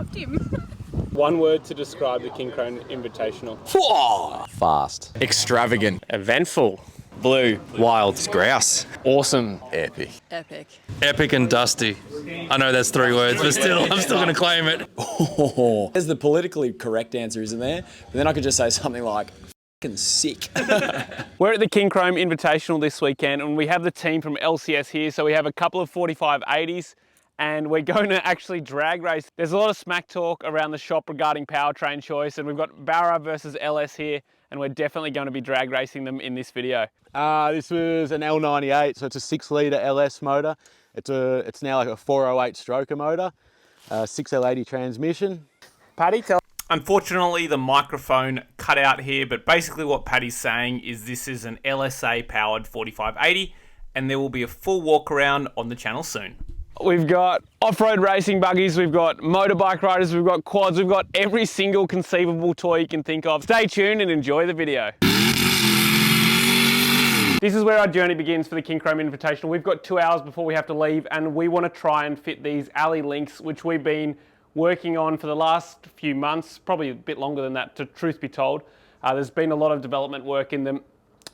stopped him. One word to describe the Kincrome Invitational. Fast. Extravagant. Eventful. Blue. Wild. Grouse. Awesome. Epic. Epic. Epic and dusty. I know that's 3 words, but still, I'm still going to claim it. There's the politically correct answer, isn't there? But then I could just say something like, f***ing sick. We're at the Kincrome Invitational this weekend and we have the team from LCS here. So we have a couple of 4580s and we're going to actually drag race. There's a lot of smack talk around the shop regarding powertrain choice, and we've got Bara versus LS here, and we're definitely going to be drag racing them in this video. This was an L98, so it's a 6-litre LS motor. It's now like a 408 stroker motor, 6L80 transmission. Paddy, tell. Unfortunately, the microphone cut out here, but basically what Paddy's saying is this is an LSA powered 4580, and there will be a full walk around on the channel soon. We've got off-road racing buggies, we've got motorbike riders, we've got quads, we've got every single conceivable toy you can think of. Stay tuned and enjoy the video. This is where our journey begins for the Kincrome Invitational. We've got 2 hours before we have to leave and we want to try and fit these alley links, which we've been working on for the last few months, probably a bit longer than that, to truth be told. There's been a lot of development work in them.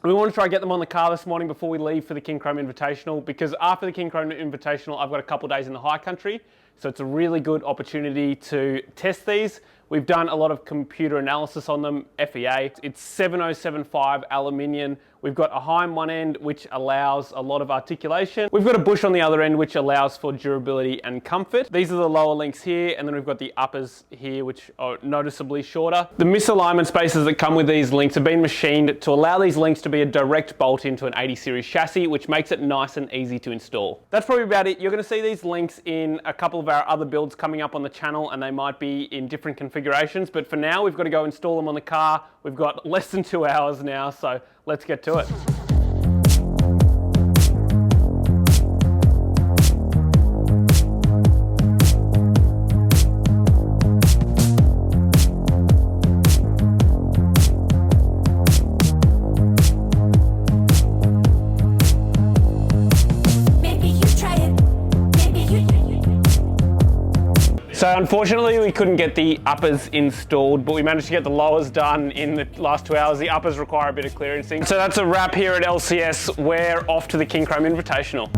We want to try and get them on the car this morning before we leave for the Kincrome Invitational, because after the Kincrome Invitational, I've got a couple of days in the high country. So it's a really good opportunity to test these. We've done a lot of computer analysis on them, FEA. It's 7075 aluminium. We've got a high on one end, which allows a lot of articulation. We've got a bush on the other end, which allows for durability and comfort. These are the lower links here, and then we've got the uppers here, which are noticeably shorter. The misalignment spaces that come with these links have been machined to allow these links to be a direct bolt into an 80 series chassis, which makes it nice and easy to install. That's probably about it. You're gonna see these links in a couple of our other builds coming up on the channel, and they might be in different configurations, but for now, we've got to go install them on the car. We've got less than 2 hours now, so let's get to it. So unfortunately we couldn't get the uppers installed, but we managed to get the lowers done in the last 2 hours. The uppers require a bit of clearancing. So that's a wrap here at LCS. We're off to the Kincrome Invitational.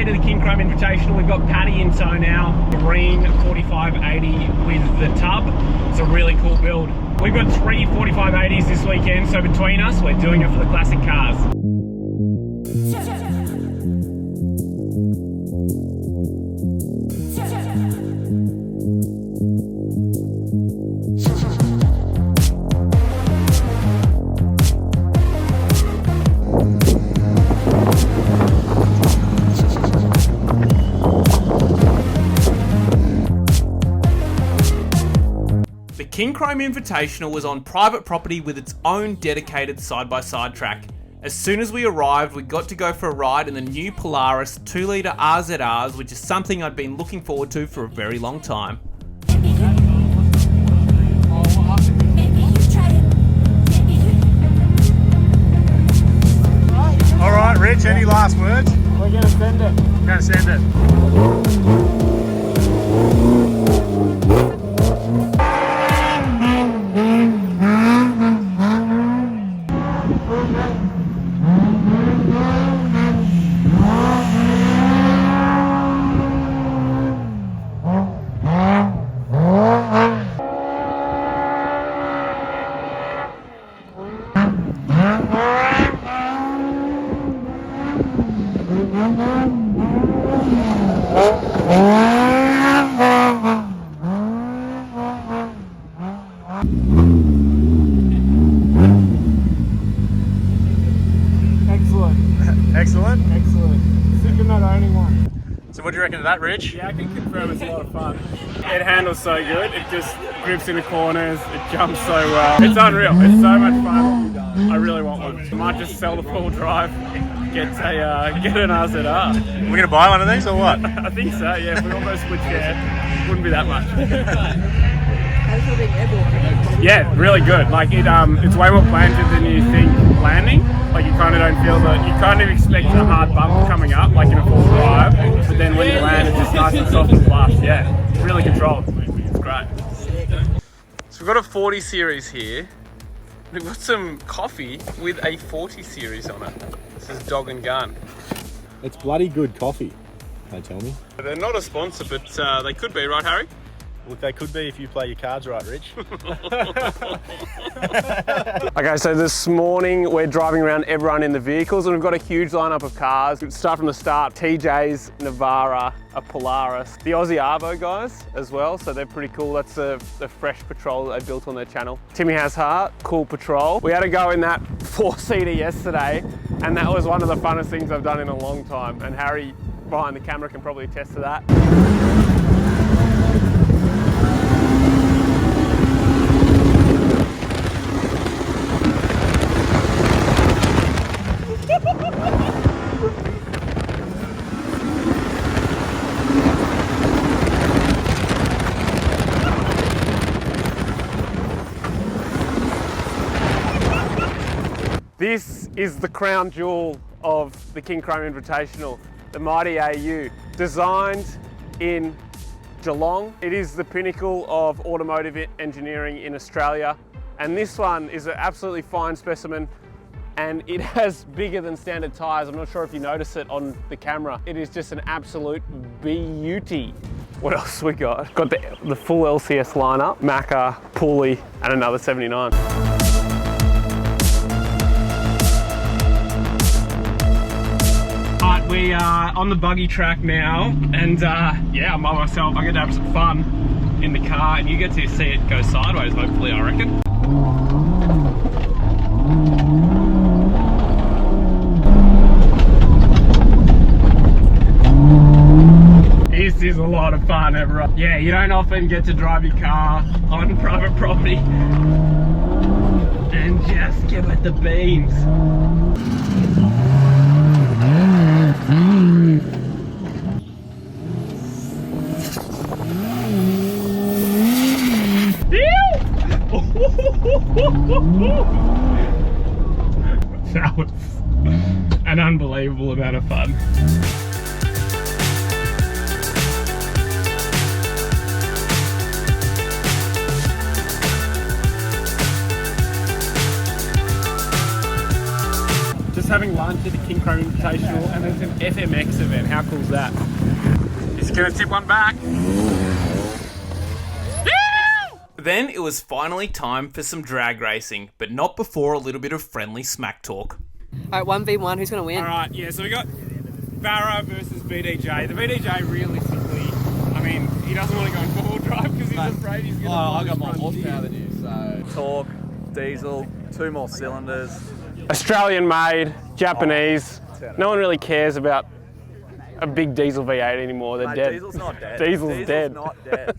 To the Kincrome Invitational, we've got Paddy in tow now, green 4580 with the tub. It's a really cool build. We've got 3 4580s this weekend, so between us, we're doing it for the classic cars. Kincrome Invitational was on private property with its own dedicated side-by-side track. As soon as we arrived, we got to go for a ride in the new Polaris 2-litre RZRs, which is something I'd been looking forward to for a very long time. All right, Rich, any last words? We're going to send it. We're going to send it. Excellent. Sick of not owning one. So what do you reckon of that, Rich? Yeah, I can confirm it's a lot of fun. It handles so good. It just grips into corners. It jumps so well. It's unreal. It's so much fun. I really want one. I might just sell the full drive. gets get an RZR. We're going to buy one of these or what? I think so, yeah. If we almost split share, wouldn't be that much. Yeah, really good. Like it's way more planted than you think landing. Like you kind of don't feel you kind of expect a hard bump coming up, like in a full drive, but then when you land, it's just nice and soft and flush. Yeah, really controlled. It's great. So we've got a 40 series here. We've got some coffee with a 40 series on it. This is Dog and Gun. It's bloody good coffee, they tell me. They're not a sponsor, but they could be, right, Harry? Look, they could be if you play your cards right, Rich. Okay, so this morning we're driving around everyone in the vehicles and we've got a huge lineup of cars. We'll start from the start. TJ's, Navara, a Polaris, the Aussie Arvo guys as well, so they're pretty cool. That's the fresh Patrol that they built on their channel. Timmy has heart, cool Patrol. We had to go in that 4-seater yesterday and that was one of the funnest things I've done in a long time, and Harry behind the camera can probably attest to that. This is the crown jewel of the Kincrome Invitational, the mighty AU. Designed in Geelong, it is the pinnacle of automotive engineering in Australia. And this one is an absolutely fine specimen and it has bigger than standard tyres. I'm not sure if you notice it on the camera. It is just an absolute beauty. What else we got? Got the full LCS lineup, Macca, pulley, and another 79. We are on the buggy track now, and yeah, I'm by myself. I get to have some fun in the car, and you get to see it go sideways, hopefully, I reckon. This is a lot of fun, everyone. Yeah, you don't often get to drive your car on private property and just give it the beans. That was an unbelievable amount of fun. Just having lunch at the Kincrome Invitational and there's an FMX event. How cool is that? Just gonna tip one back. Then it was finally time for some drag racing, but not before a little bit of friendly smack talk. Alright, 1v1, who's going to win? Alright, yeah, so we got Barra versus BDJ. The BDJ realistically, I mean, he doesn't want to go in four-wheel drive because he's afraid he's going to I got more horsepower than you, so torque, diesel, 2 more cylinders. Australian made, Japanese. No one really cares about a big diesel V8 anymore. They're dead. Diesel's not dead. Diesel's dead. Not dead.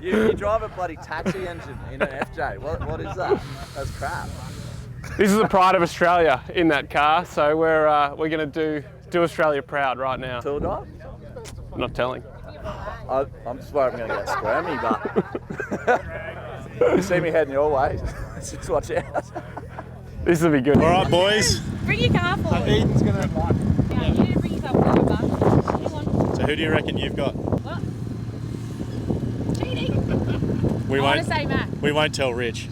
You drive a bloody taxi engine in an FJ. What is that? That's crap. This is the pride of Australia in that car, so we're going to do Australia proud right now. Tool drive? I'm not telling. I'm just worried I'm going to get squirmy, but you see me heading your way. Just watch out. This will be good. All right, boys. Bring your car forward. Eden's going to buck. Yeah, you need to bring yourself forward, bud. Come on. So who do you reckon you've got? What? Cheating. We I want won't. to say Matt. We won't tell Rich.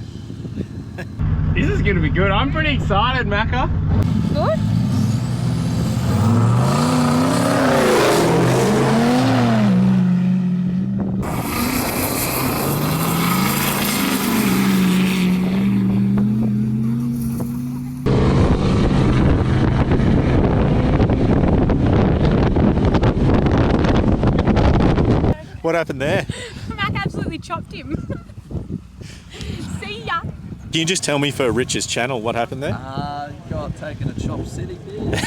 This is going to be good. I'm pretty excited, Macca. Good? What happened there? Mac absolutely chopped him. See ya. Can you just tell me for Rich's channel what happened there? Got taken a chop city, bitch.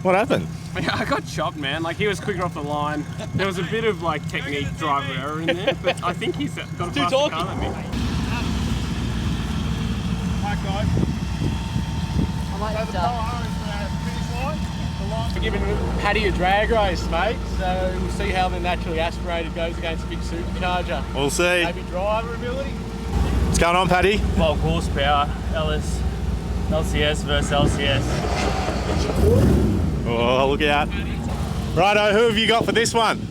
What happened? I got chopped, man. Like, he was quicker off the line. There was a bit of, like, technique driver error in there, but I think he's got a faster car than me. Hi, guys. might have to. We're giving Paddy a drag race, mate, so we'll see how the naturally aspirated goes against a big supercharger. We'll see. Maybe driver ability. What's going on, Paddy? 12 horsepower, LS, LCS versus LCS. Oh, look out. Righto, who have you got for this one?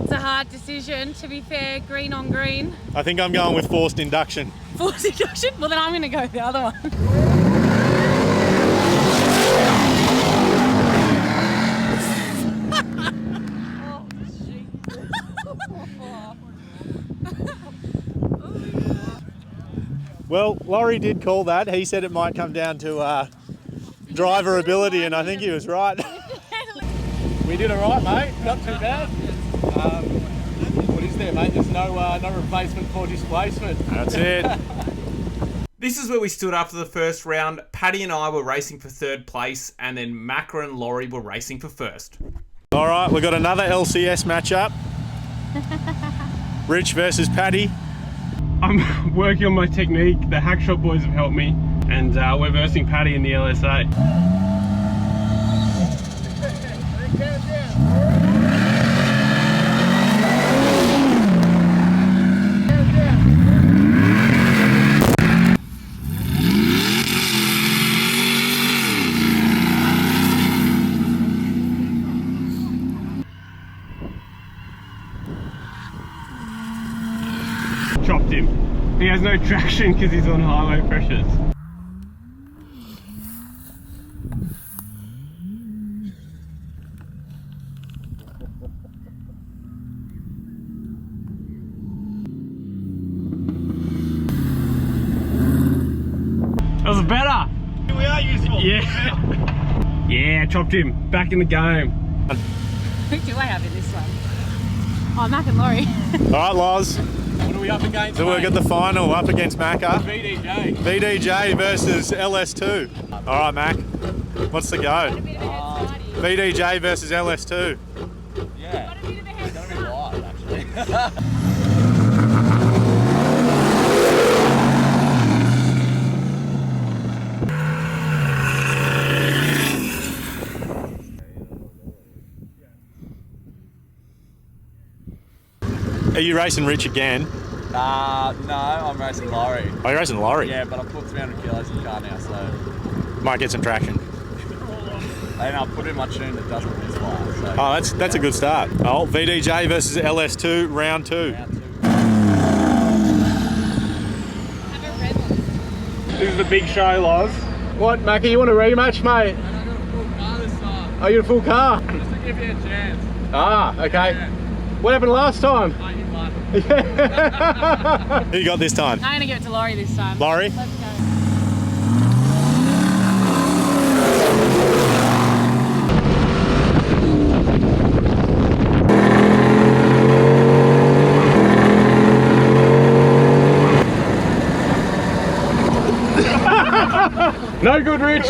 It's a hard decision. To be fair, green on green. I think I'm going with forced induction. Forced induction? Well, then I'm going to go with the other one. Well, Lawri did call that. He said it might come down to driver ability, and I think he was right. We did all right, mate. Not too bad. What is there, mate? There's no replacement for displacement. That's it. This is where we stood after the first round. Paddy and I were racing for third place, and then Macra and Lawri were racing for first. All right, we've got another LCS matchup. Rich versus Paddy. I'm working on my technique. The Hackshot boys have helped me, and we're versing Paddy in the LSA. Chopped him. He has no traction because he's on highway pressures. That was better. We are useful. Yeah. Yeah, chopped him. Back in the game. Who do I have in this one? Oh, Mac and Lawri. All right, Loz. What are we up against? So we've got the final up against Macca. VDJ. VDJ versus LS2. All right, Mac. What's the go? VDJ versus LS2. Yeah. It's going to be live, actually. Are you racing Rich again? No, I'm racing Lawri. Oh, you're racing Lawri? Yeah, but I've put 300 kilos in the car now, so... Might get some traction. And I'll put in my tune that doesn't misfire, so... Oh, that's a good start. Oh, VDJ versus LS2, round 2. This is the big show, Loz. What, Mackie, you want a rematch, mate? I got a full car this time. Oh, you're a full car? Just to give you a chance. Ah, okay. Yeah. What happened last time? Oh, you won. Who you got this time? I'm going to give it to Lawri this time. Lawri? Let's go. No good, Rich.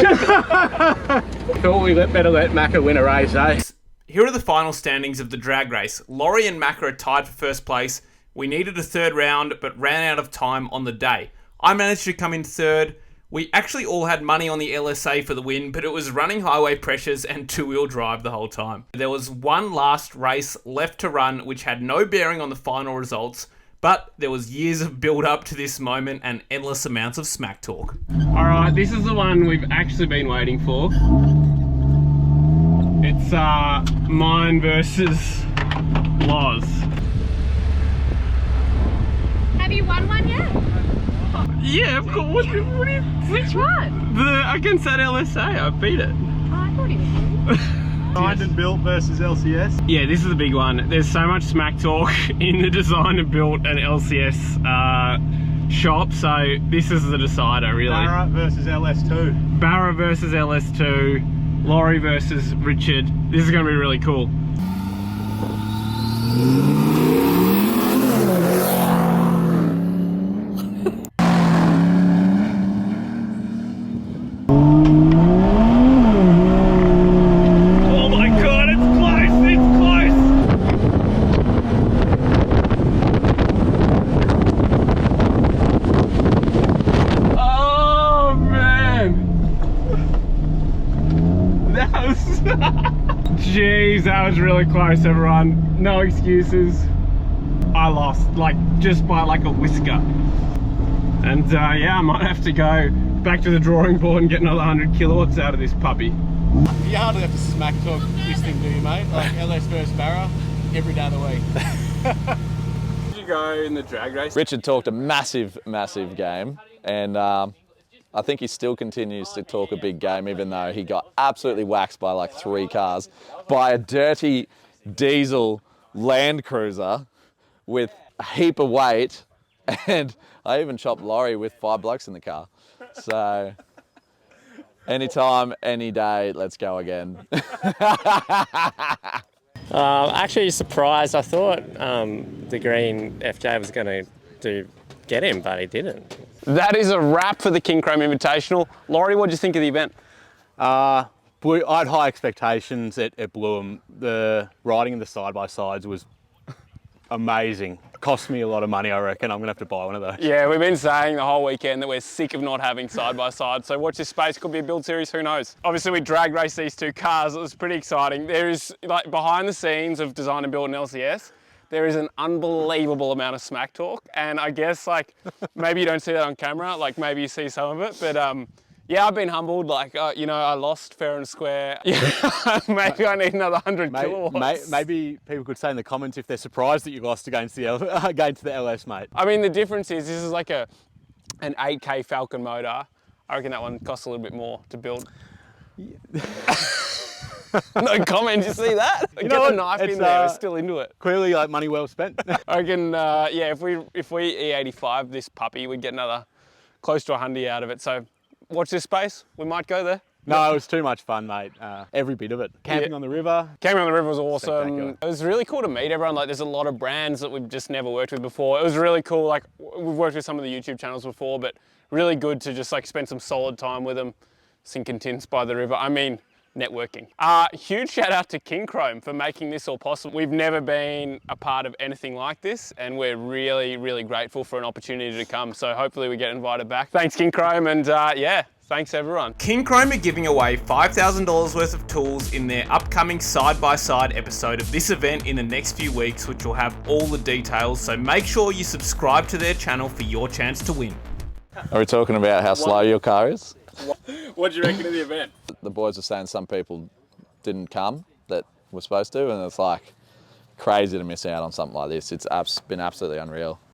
Thought we better let Macca win a race, eh? Here are the final standings of the drag race. Lawri and Macra are tied for first place. We needed a third round, but ran out of time on the day. I managed to come in third. We actually all had money on the LSA for the win, but it was running highway pressures and two-wheel drive the whole time. There was one last race left to run, which had no bearing on the final results, but there was years of build-up to this moment and endless amounts of smack talk. Alright, this is the one we've actually been waiting for. It's mine versus Loz. Have you won one yet? Yeah, of course. Which one? Against that LSA, I beat it. Oh, I thought he was. Designed and built versus LCS. Yeah, this is the big one. There's so much smack talk in the design and built and LCS shop, so this is the decider, really. Barra versus LS2. Barra versus LS2, Lawri versus Richard. This is going to be really cool. Oh my god, it's close, it's close! Oh man! was really close, everyone. No excuses. I lost, like, just by like a whisker. And yeah, I might have to go back to the drawing board and get another 100 kilowatts out of this puppy. You hardly have to smack talk this thing, do you, mate? Like LS versus Barra, every day of the week. Did you go in the drag race? Richard talked a massive game, and I think he still continues to talk a big game, even though he got absolutely waxed by like 3 cars by a dirty diesel Land Cruiser with a heap of weight, and I even chopped Lawri with 5 blokes in the car. So anytime, any day, let's go again. Actually surprised. I thought the green FJ was going to get him, but he didn't. That is a wrap for the Kincrome Invitational. Lawri, what did you think of the event? I had high expectations at Bloom. The riding in the side-by-sides was amazing. Cost me a lot of money, I reckon. I'm going to have to buy one of those. Yeah, we've been saying the whole weekend that we're sick of not having side-by-side, so watch this space. Could be a build series, who knows? Obviously, we drag race these 2 cars. It was pretty exciting. There is, like, behind the scenes of design and build an LCS, there is an unbelievable amount of smack talk, and I guess, like, maybe you don't see that on camera, like, maybe you see some of it, but yeah, I've been humbled. Like, you know, I lost fair and square. Yeah, maybe I need another 100 kilowatts. Maybe people could say in the comments if they're surprised that you lost against the LS, mate. I mean, the difference is this is like an 8K Falcon motor. I reckon that one costs a little bit more to build. No comment, you see that? You Get the knife in there, we're still into it. Clearly, like, money well spent. I reckon, yeah, if we E85 this puppy, we'd get another close to 100 out of it. So watch this space, we might go there. No, it was too much fun, mate. Every bit of it. Camping on the river. Camping on the river was awesome. It was really cool to meet everyone. Like, there's a lot of brands that we've just never worked with before. It was really cool. Like, we've worked with some of the YouTube channels before, but really good to just like spend some solid time with them, sinking tins by the river. I mean, networking. Huge shout out to Kincrome for making this all possible. We've never been a part of anything like this, and we're really, really grateful for an opportunity to come. So hopefully we get invited back. Thanks, Kincrome, and yeah, thanks everyone. Kincrome are giving away $5,000 worth of tools in their upcoming side-by-side episode of this event in the next few weeks, which will have all the details. So make sure you subscribe to their channel for your chance to win. Are we talking about how slow your car is? What do you reckon of the event? The boys were saying some people didn't come that were supposed to, and it's like crazy to miss out on something like this. It's been absolutely unreal.